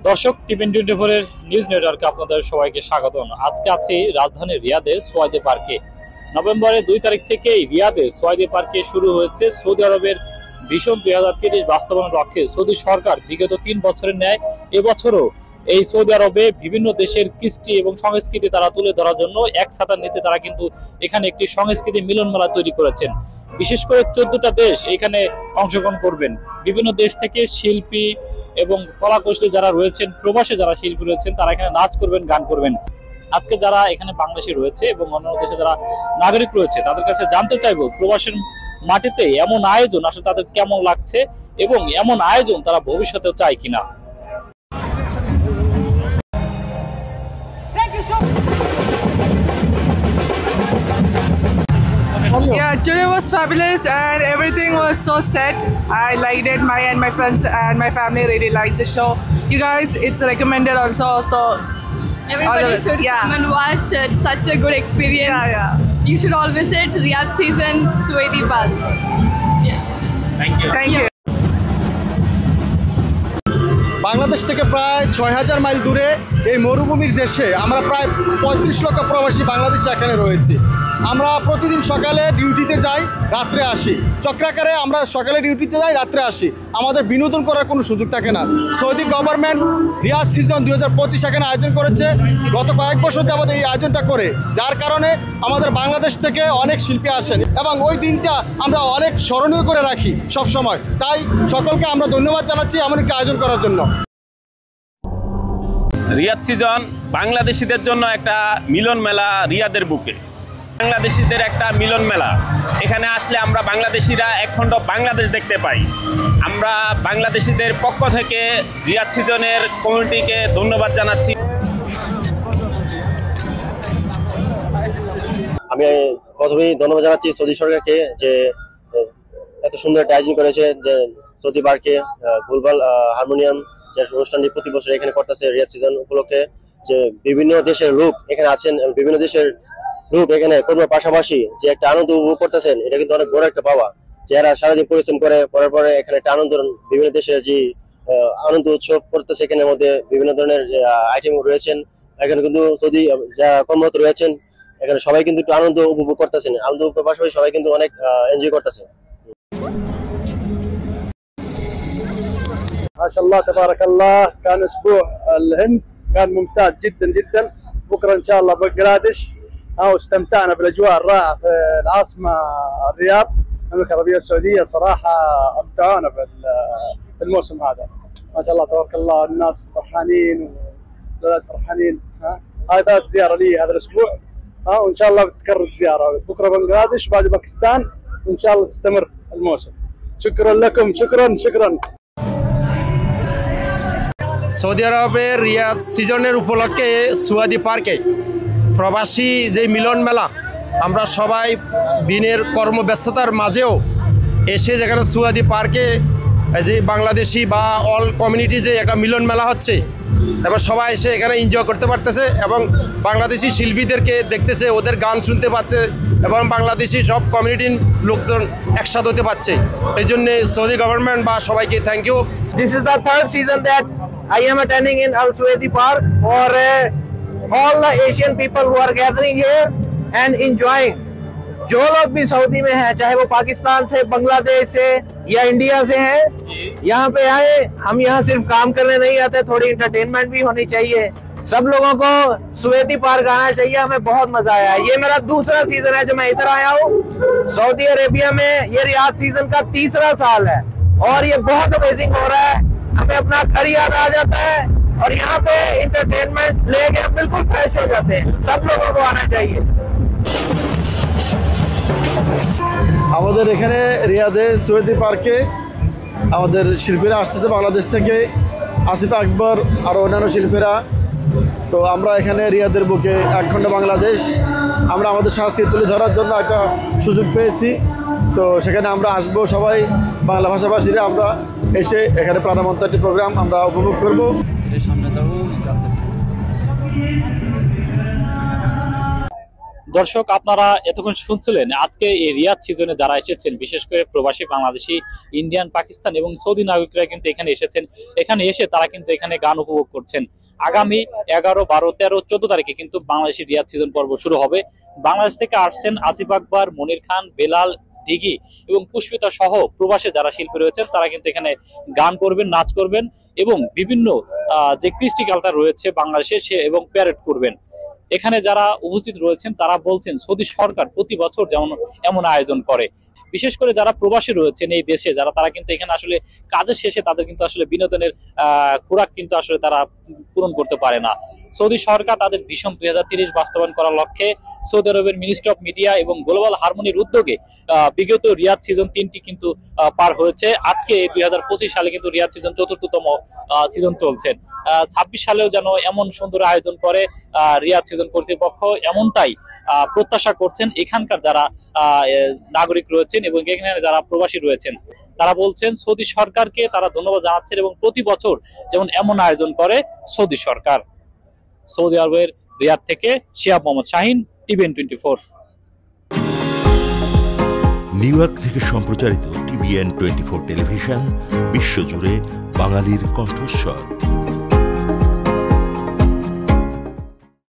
দর্শক, টি24 নিউজ নেটওয়ার্কে আপনাদের সবাইকে স্বাগতম। আজকে আছি রাজধানী রিয়াদের সোয়াইদে পার্কে। নভেম্বরের 2 তারিখ থেকে রিয়াদের সোয়াইদে পার্কে শুরু হয়েছে সৌদি আরবের ভিশন 2030 বাস্তবায়নের লক্ষ্যে সৌদি সরকার বিগত 3 বছরের ন্যায় এবছরও এই সৌদি আরবে বিভিন্ন দেশের কৃষ্টি এবং সংস্কৃতি তারা তুলে ধরার জন্য এক ছাতার নিচে তারা কিন্তু এখানে একটি সংস্কৃতি মিলন মেলা তৈরি করেছেন। বিশেষ করে 14টা দেশ এখানে অংশগ্রহণ করবেন। বিভিন্ন দেশ থেকে শিল্পী এবং কলা কৌশলী যারা রয়েছেন, প্রবাসী যারা শিল্পী রয়েছেন, তারা এখানে নাচ করবেন, গান করবেন। আজকে যারা এখানে বাংলাদেশি রয়েছে এবং অন্যান্য দেশে যারা নাগরিক রয়েছে তাদের কাছে জানতে চাইবো প্রবাসের মাটিতে এমন আয়োজন আসলে তাদের কেমন লাগছে এবং এমন আয়োজন তারা ভবিষ্যতেও চায় কিনা। Yeah, today was fabulous and everything was so set. I liked it. My friends and my family really liked the show. You guys, it's recommended also. So everybody should come and watch. It's such a good experience. Yeah. You should all visit Riyadh season Sowaidi Park. Yeah. Thank you. Bangladesh থেকে প্রায় ৬০০০ mile দূরে এই মরুভূমির দেশে আমরা প্রায় ৩৫ লক্ষ প্রবাসী বাংলাদেশি এখানে রয়েছি। আমরা প্রতিদিন সকালে ডিউটিতে যাই, রাত্রে আসি। চক্রাকারে আমরা সকালে ডিউটিতে যাই, রাত্রে আসি। আমাদের বিনোদন করার কোনো সুযোগ থাকে না। সৌদি গভর্নমেন্ট রিয়াদ সিজন 2025 এখানে আয়োজন করেছে। গত কয়েক বছর যাবত এই আয়োজনটা করে, যার কারণে আমাদের বাংলাদেশ থেকে অনেক শিল্পী আসেন এবং ওই দিনটা আমরা অনেক স্মরণীয় করে রাখি সব সময়। তাই সকলকে আমরা ধন্যবাদ জানাচ্ছি এমন একটা আয়োজন করার জন্য। রিয়াদ সিজন বাংলাদেশিদের জন্য একটা মিলন মেলা, রিয়াদের বুকে বাংলাদেশিদের একটা মিলন মেলা। এখানে আসলে আমরা বাংলাদেশিরা একখণ্ড বাংলাদেশ দেখতে পাই। আমরা বাংলাদেশিদের পক্ষ থেকে রিয়াদ সিজনের কমিটিকে ধন্যবাদ জানাচ্ছি। আমি প্রথমেই ধন্যবাদ জানাচ্ছি সৌদি সরকারকে যে এত সুন্দর একটা আয়োজন করেছে, যে সৌদি পার্কে গুলবাল হারমোনিয়াম যে অনুষ্ঠানটি প্রতি বছর এখানে করতেছে রিয়াদ সিজন উপলক্ষে। যে বিভিন্ন দেশের লোক এখানে আছেন, বিভিন্ন দেশের লোক এখানে কর্মের পাশাপাশি যে একটা আনন্দ উপভোগ করতেছেন, এটা কিন্তু অনেক বড় একটা পাওয়া। যারা সারাদিন পরিশ্রম করে পরে এখানে একটা আনন্দ, বিভিন্ন দেশের যে আনন্দ উৎসব করতেছে, এখানের মধ্যে বিভিন্ন ধরনের আইটেম রয়েছেন। এখানে কিন্তু সৌদি যারা কর্মরত রয়েছেন এখানে সবাই কিন্তু একটু আনন্দ উপভোগ করতেছেন। আনন্দ উপভোগের পাশাপাশি সবাই কিন্তু অনেক এনজয় করতেছে। ما شاء الله تبارك الله، كان اسبوع الهند كان ممتاز جدا جدا. بكره ان شاء الله بنغلاديش، واستمتعنا بالاجواء الرائعه في العاصمه الرياض. المملكه العربيه السعوديه صراحه امتعونا في الموسم هذا. ما شاء الله تبارك الله، الناس فرحانين والولاد فرحانين. هاي ثالث زياره لي هذا الاسبوع، وان شاء الله بتكرر الزياره. بكره بنغلاديش، بعد باكستان، وان شاء الله تستمر الموسم. شكرا لكم، شكرا. সৌদি আরবের রিয়াদ সিজনের উপলক্ষে সোয়াইদি পার্কে প্রবাসী যে মিলন মেলা, আমরা সবাই দিনের কর্মব্যস্ততার মাঝেও এসে যেখানে সোয়াইদি পার্কে যে বাংলাদেশি বা অল কমিউনিটি যে একটা মিলন মেলা হচ্ছে এবং সবাই এসে এখানে এনজয় করতে পারতেছে এবং বাংলাদেশি শিল্পীদেরকে দেখতেছে, ওদের গান শুনতে পাচ্ছে এবং বাংলাদেশি সব কমিউনিটির লোকজন একসাথে হতে পারছে। এই জন্যে সৌদি গভর্নমেন্ট বা সবাইকে thank you. This is the third season that I am attending in Al Sowaidi Park for all the Asian people who are gathering here and enjoying. जो लोग भी सऊदी में हैं, चाहे वो पाकिस्तान से, बांग्लादेश से या इंडिया से हैं, यहाँ पे आए। हम यहाँ सिर्फ काम करने नहीं आते, थोड़ी इंटरटेनमेंट भी होनी चाहिए। सब लोगों को सोवाइदी पार्क आना चाहिए। हमें बहुत मजा आया। ये मेरा दूसरा सीजन है जो मैं इधर आया हूँ। सऊदी अरेबिया में ये रियाद सीजन का तीसरा साल है और ये बहुत अमेजिंग हो रहा है। हमें अपना घर याद आ जाता है और यहाँ पे इंटरटेनमेंट लेके हम बिल्कुल फ्रेश हो जाते हैं। सब लोगों को आना चाहिए। আমাদের এখানে রিয়াদে সোয়াইদি পার্কে আমাদের শিল্পীরা আসতেছে বাংলাদেশ থেকে, আসিফ আকবর আর অন্যান্য শিল্পীরা। তো আমরা এখানে রিয়াদের বুকে একখণ্ড বাংলাদেশ, আমরা আমাদের সংস্কৃতি তুলে ধরার জন্য একটা সুযোগ পেয়েছি। তো সেখানে আমরা আসবো, সবাই বাংলা ভাষাভাষীরা আমরা এসে এখানে প্রাণবন্ত একটি প্রোগ্রাম আমরা উপভোগ করবো। দর্শক, আপনারা এতক্ষণ শুনছিলেন আজকে এই রিয়াদ সিজনে যারা এসেছেন, বিশেষ করে প্রবাসী বাংলাদেশি, ইন্ডিয়ান, পাকিস্তান এবং সৌদি নাগরিকরা কিন্তু এখানে এসেছেন। এখানে এসে তারা কিন্তু এখানে গান উপভোগ করছেন। আগামী 11, 12, 13, 14 তারিখে কিন্তু বাংলাদেশি রিয়াদ সিজন পর্ব শুরু হবে। বাংলাদেশ থেকে আসছেন আসিফ আকবর, মনির খান, বেলাল, দিঘি এবং পুষ্পিতা সহ প্রবাসে যারা শিল্পী রয়েছেন তারা কিন্তু এখানে গান করবেন, নাচ করবেন এবং বিভিন্ন যে কৃষ্টি কালচার রয়েছে বাংলাদেশে সে এবং প্যারেড করবেন। এখানে যারা উপস্থিত রয়েছেন তারা বলছেন সৌদি সরকার প্রতি বছর যেমন এমন আয়োজন করে। বিশেষ করে যারা প্রবাসী রয়েছেন এই দেশে যারা, তারা কিন্তু এখানে আসলে কাজের শেষে তাদের কিন্তু আসলে বিনোদনের খোরাক কিন্তু আসলে তারা পূরণ করতে পারে না। সৌদি সরকার তাদের ভিশন 2030 বাস্তবায়ন করার লক্ষ্যে সৌদি আরবের মিনিস্ট্রি অফ মিডিয়া এবং গ্লোবাল হারমোনির উদ্যোগে বিগত রিয়াদ সিজন 3টি কিন্তু পার হয়েছে। আজকে 2025 সালে কিন্তু রিয়াদ সিজন 4তম সিজন চলছে। 26 সালেও যেন এমন সুন্দর আয়োজন করে রিয়াদ সিজন কর্তৃপক্ষ, এমনটাই প্রত্যাশা করছেন এখানকার যারা নাগরিক রয়েছেন এবং এখানে যারা প্রবাসী রয়েছেন। তারা বলছেন সৌদি সরকারকে তারা ধন্যবাদ জানাচ্ছেন এবং প্রতি বছর যেমন এমন আয়োজন করে সৌদি সরকার। সৌদি আরবের রিয়াদ থেকে Shihab Mohammad Shahin, TVN 24। New York থেকে সম্প্রচারিত TVN 24 টেলিভিশন বিশ্বজুড়ে বাঙালির কণ্ঠস্বর।